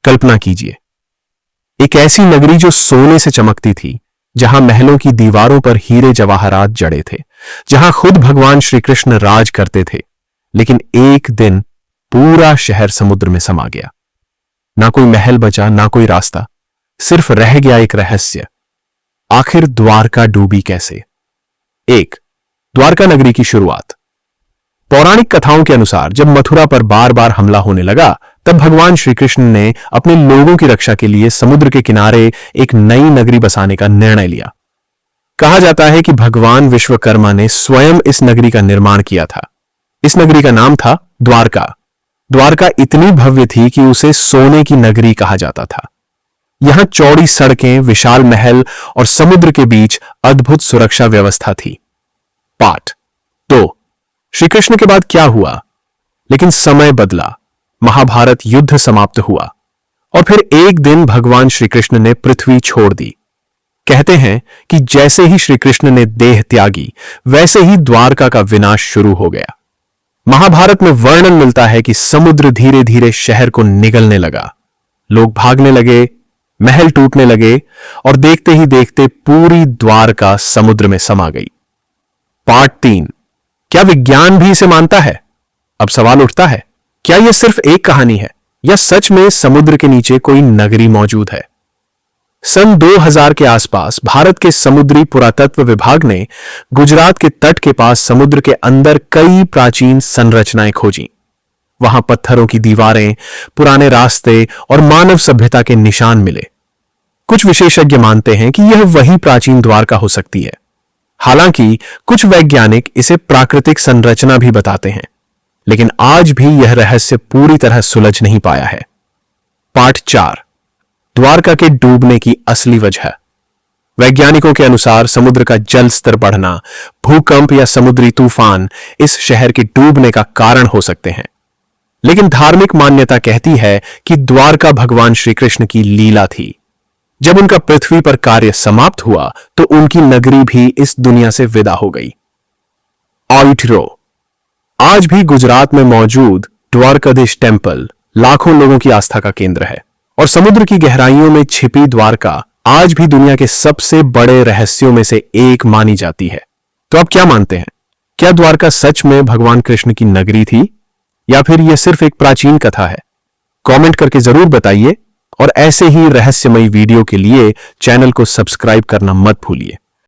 कल्पना कीजिए, एक ऐसी नगरी जो सोने से चमकती थी, जहां महलों की दीवारों पर हीरे जवाहरात जड़े थे, जहां खुद भगवान श्री कृष्ण राज करते थे। लेकिन एक दिन पूरा शहर समुद्र में समा गया। ना कोई महल बचा, ना कोई रास्ता, सिर्फ रह गया एक रहस्य। आखिर द्वारका डूबी कैसे? एक, द्वारका नगरी की शुरुआत। पौराणिक कथाओं के अनुसार जब मथुरा पर बार बार हमला होने लगा, तब भगवान श्री कृष्ण ने अपने लोगों की रक्षा के लिए समुद्र के किनारे एक नई नगरी बसाने का निर्णय लिया। कहा जाता है कि भगवान विश्वकर्मा ने स्वयं इस नगरी का निर्माण किया था। इस नगरी का नाम था द्वारका। द्वारका इतनी भव्य थी कि उसे सोने की नगरी कहा जाता था। यहां चौड़ी सड़कें, विशाल महल और समुद्र के बीच अद्भुत सुरक्षा व्यवस्था थी। पाठ 2, श्री कृष्ण के बाद क्या हुआ? लेकिन समय बदला, महाभारत युद्ध समाप्त हुआ और फिर एक दिन भगवान श्री कृष्ण ने पृथ्वी छोड़ दी। कहते हैं कि जैसे ही श्री कृष्ण ने देह त्यागी, वैसे ही द्वारका का विनाश शुरू हो गया। महाभारत में वर्णन मिलता है कि समुद्र धीरे धीरे शहर को निगलने लगा। लोग भागने लगे, महल टूटने लगे और देखते ही देखते पूरी द्वारका समुद्र में समा गई। पार्ट 3, क्या विज्ञान भी इसे मानता है? अब सवाल उठता है, क्या यह सिर्फ एक कहानी है या सच में समुद्र के नीचे कोई नगरी मौजूद है? सन 2000 के आसपास भारत के समुद्री पुरातत्व विभाग ने गुजरात के तट के पास समुद्र के अंदर कई प्राचीन संरचनाएं खोजी। वहां पत्थरों की दीवारें, पुराने रास्ते और मानव सभ्यता के निशान मिले। कुछ विशेषज्ञ मानते हैं कि यह वही प्राचीन द्वारका हो सकती है। हालांकि कुछ वैज्ञानिक इसे प्राकृतिक संरचना भी बताते हैं, लेकिन आज भी यह रहस्य पूरी तरह सुलझ नहीं पाया है। पार्ट 4, द्वारका के डूबने की असली वजह। वैज्ञानिकों के अनुसार समुद्र का जल स्तर बढ़ना, भूकंप या समुद्री तूफान इस शहर के डूबने का कारण हो सकते हैं। लेकिन धार्मिक मान्यता कहती है कि द्वारका भगवान श्री कृष्ण की लीला थी। जब उनका पृथ्वी पर कार्य समाप्त हुआ तो उनकी नगरी भी इस दुनिया से विदा हो गई। ऑइटरो, आज भी गुजरात में मौजूद द्वारकाधीश टेम्पल लाखों लोगों की आस्था का केंद्र है और समुद्र की गहराइयों में छिपी द्वारका आज भी दुनिया के सबसे बड़े रहस्यों में से एक मानी जाती है। तो आप क्या मानते हैं? क्या द्वारका सच में भगवान कृष्ण की नगरी थी या फिर यह सिर्फ एक प्राचीन कथा है? कमेंट करके जरूर बताइए और ऐसे ही रहस्यमयी वीडियो के लिए चैनल को सब्सक्राइब करना मत भूलिए।